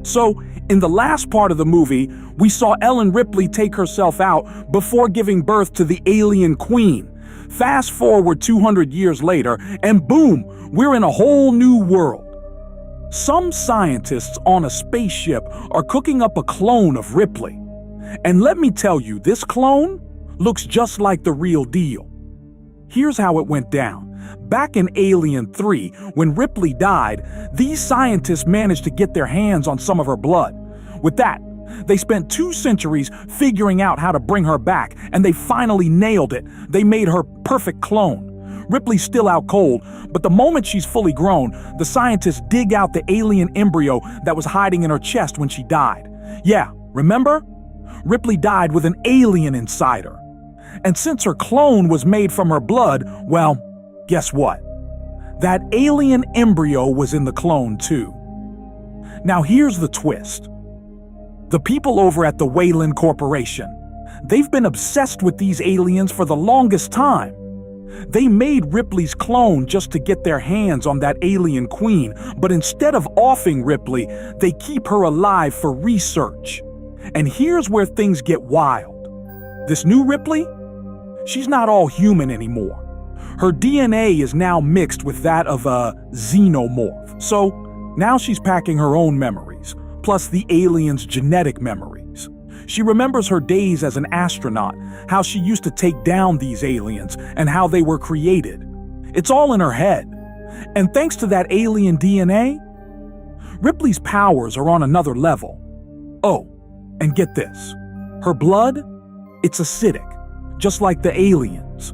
So, in the last part of the movie, we saw Ellen Ripley take herself out before giving birth to the alien queen. Fast forward 200 years later, and boom, we're in a whole new world. Some scientists on a spaceship are cooking up a clone of Ripley. And let me tell you, this clone looks just like the real deal. Here's how it went down. Back in Alien 3, when Ripley died, these scientists managed to get their hands on some of her blood. With that, they spent 2 centuries figuring out how to bring her back, and they finally nailed it. They made her perfect clone. Ripley's still out cold, but the moment she's fully grown, the scientists dig out the alien embryo that was hiding in her chest when she died. Yeah, remember? Ripley died with an alien inside her. And since her clone was made from her blood, well, guess what? That alien embryo was in the clone too. Now here's the twist. The people over at the Weyland Corporation, they've been obsessed with these aliens for the longest time. They made Ripley's clone just to get their hands on that alien queen, but instead of offing Ripley, they keep her alive for research. And here's where things get wild. This new Ripley, she's not all human anymore. Her DNA is now mixed with that of a xenomorph. So now she's packing her own memories, plus the alien's genetic memories. She remembers her days as an astronaut, how she used to take down these aliens, and how they were created. It's all in her head. And thanks to that alien DNA, Ripley's powers are on another level. Oh, and get this. Her blood, it's acidic, just like the aliens.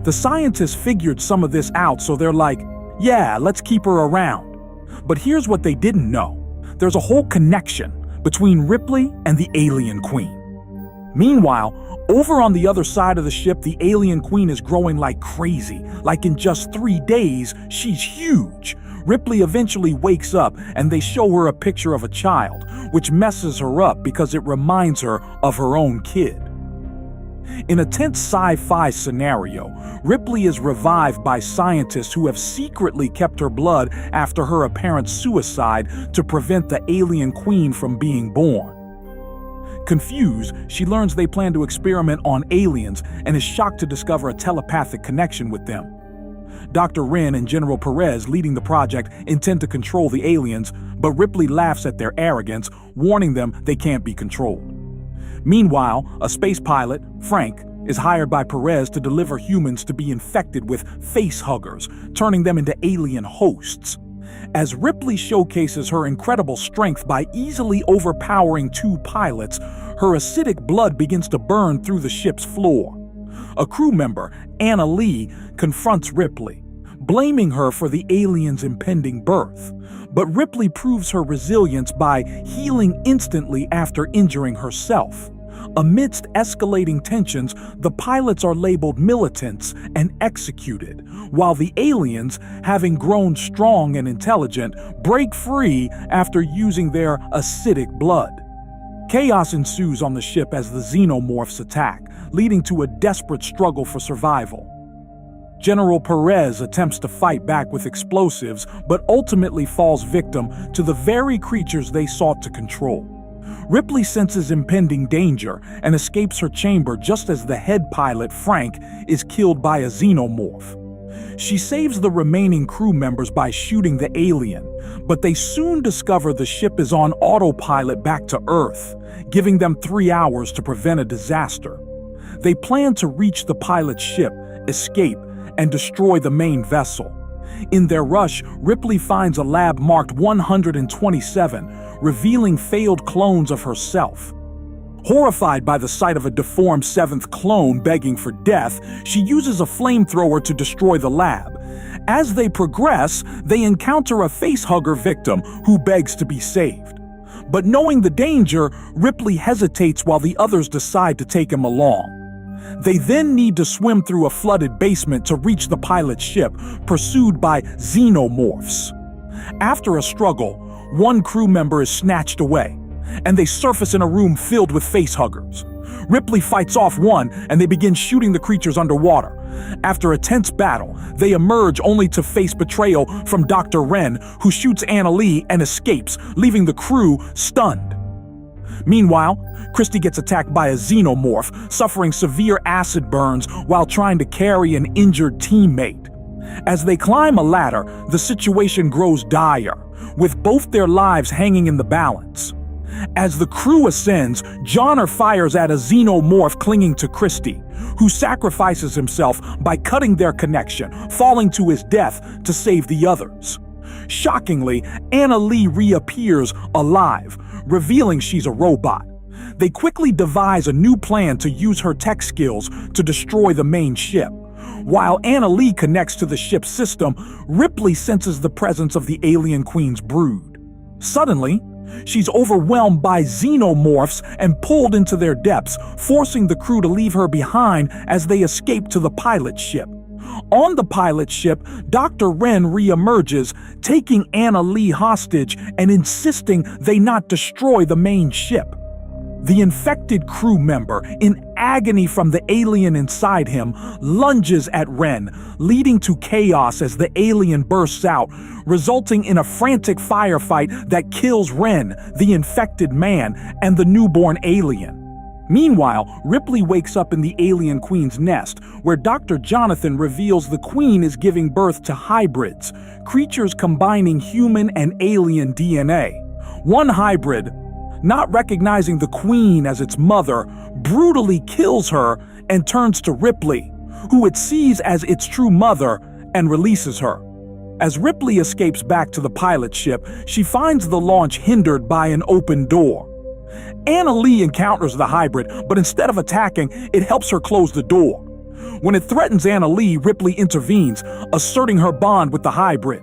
The scientists figured some of this out, so they're like, yeah, let's keep her around. But here's what they didn't know. There's a whole connection between Ripley and the alien queen. Meanwhile, over on the other side of the ship, the alien queen is growing like crazy. Like in just 3 days, she's huge. Ripley eventually wakes up and they show her a picture of a child, which messes her up because it reminds her of her own kid. In a tense sci-fi scenario, Ripley is revived by scientists who have secretly kept her blood after her apparent suicide to prevent the alien queen from being born. Confused, she learns they plan to experiment on aliens and is shocked to discover a telepathic connection with them. Dr. Wren and General Perez leading the project intend to control the aliens, but Ripley laughs at their arrogance, warning them they can't be controlled. Meanwhile, a space pilot, Frank, is hired by Perez to deliver humans to be infected with facehuggers, turning them into alien hosts. As Ripley showcases her incredible strength by easily overpowering 2 pilots, her acidic blood begins to burn through the ship's floor. A crew member, Anna Lee, confronts Ripley, blaming her for the aliens' impending birth. But Ripley proves her resilience by healing instantly after injuring herself. Amidst escalating tensions, the pilots are labeled militants and executed, while the aliens, having grown strong and intelligent, break free after using their acidic blood. Chaos ensues on the ship as the xenomorphs attack, leading to a desperate struggle for survival. General Perez attempts to fight back with explosives, but ultimately falls victim to the very creatures they sought to control. Ripley senses impending danger and escapes her chamber just as the head pilot, Frank, is killed by a xenomorph. She saves the remaining crew members by shooting the alien, but they soon discover the ship is on autopilot back to Earth, giving them 3 hours to prevent a disaster. They plan to reach the pilot's ship, escape, and destroy the main vessel. In their rush, Ripley finds a lab marked 127, revealing failed clones of herself. Horrified by the sight of a deformed 7th clone begging for death, she uses a flamethrower to destroy the lab. As they progress, they encounter a facehugger victim who begs to be saved. But knowing the danger, Ripley hesitates while the others decide to take him along. They then need to swim through a flooded basement to reach the pilot's ship, pursued by xenomorphs. After a struggle, one crew member is snatched away, and they surface in a room filled with facehuggers. Ripley fights off one, and they begin shooting the creatures underwater. After a tense battle, they emerge only to face betrayal from Dr. Wren, who shoots Anna Lee and escapes, leaving the crew stunned. Meanwhile, Christy gets attacked by a xenomorph, suffering severe acid burns while trying to carry an injured teammate. As they climb a ladder, the situation grows dire, with both their lives hanging in the balance. As the crew ascends, Johnner fires at a xenomorph clinging to Christy, who sacrifices himself by cutting their connection, falling to his death to save the others. Shockingly, Anna Lee reappears alive, revealing she's a robot. They quickly devise a new plan to use her tech skills to destroy the main ship. While Anna Lee connects to the ship's system, Ripley senses the presence of the alien queen's brood. Suddenly, she's overwhelmed by xenomorphs and pulled into their depths, forcing the crew to leave her behind as they escape to the pilot ship. On the pilot ship, Dr. Wren reemerges, taking Anna Lee hostage and insisting they not destroy the main ship. The infected crew member, in agony from the alien inside him, lunges at Wren, leading to chaos as the alien bursts out, resulting in a frantic firefight that kills Wren, the infected man, and the newborn alien. Meanwhile, Ripley wakes up in the alien queen's nest, where Dr. Jonathan reveals the queen is giving birth to hybrids, creatures combining human and alien DNA. One hybrid, not recognizing the queen as its mother, brutally kills her and turns to Ripley, who it sees as its true mother, and releases her. As Ripley escapes back to the pilot ship, she finds the launch hindered by an open door. Anna Lee encounters the hybrid, but instead of attacking, it helps her close the door. When it threatens Anna Lee, Ripley intervenes, asserting her bond with the hybrid.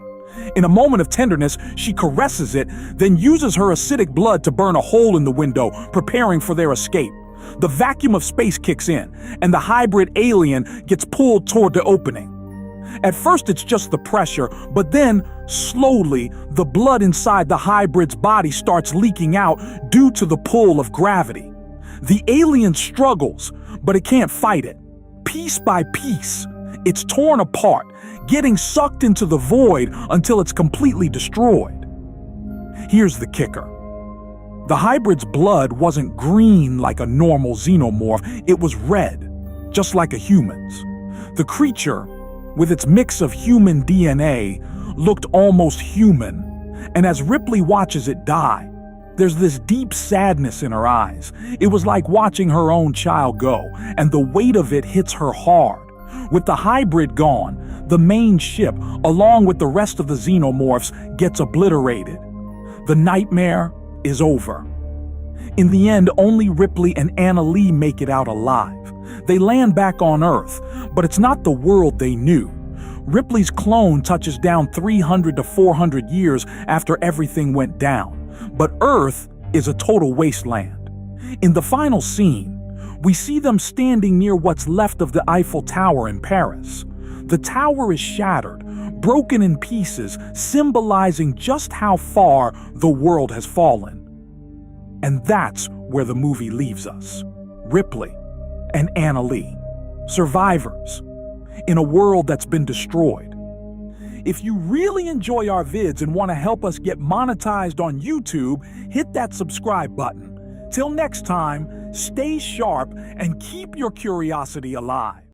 In a moment of tenderness, she caresses it, then uses her acidic blood to burn a hole in the window, preparing for their escape. The vacuum of space kicks in, and the hybrid alien gets pulled toward the opening. At first, it's just the pressure, but then, slowly, the blood inside the hybrid's body starts leaking out due to the pull of gravity. The alien struggles, but it can't fight it. Piece by piece, it's torn apart, getting sucked into the void until it's completely destroyed. Here's the kicker. The hybrid's blood wasn't green like a normal xenomorph, it was red, just like a human's. The creature, with its mix of human DNA, looked almost human, and as Ripley watches it die, there's this deep sadness in her eyes. It was like watching her own child go, and the weight of it hits her hard. With the hybrid gone, the main ship, along with the rest of the xenomorphs, gets obliterated. The nightmare is over. In the end, only Ripley and Anna Lee make it out alive. They land back on Earth, but it's not the world they knew. Ripley's clone touches down 300 to 400 years after everything went down, but Earth is a total wasteland. In the final scene, we see them standing near what's left of the Eiffel Tower in Paris. The tower is shattered, broken in pieces, symbolizing just how far the world has fallen. And that's where the movie leaves us. Ripley and Anna Lee, survivors in a world that's been destroyed. If you really enjoy our vids and want to help us get monetized on YouTube, hit that subscribe button. Till next time, stay sharp and keep your curiosity alive.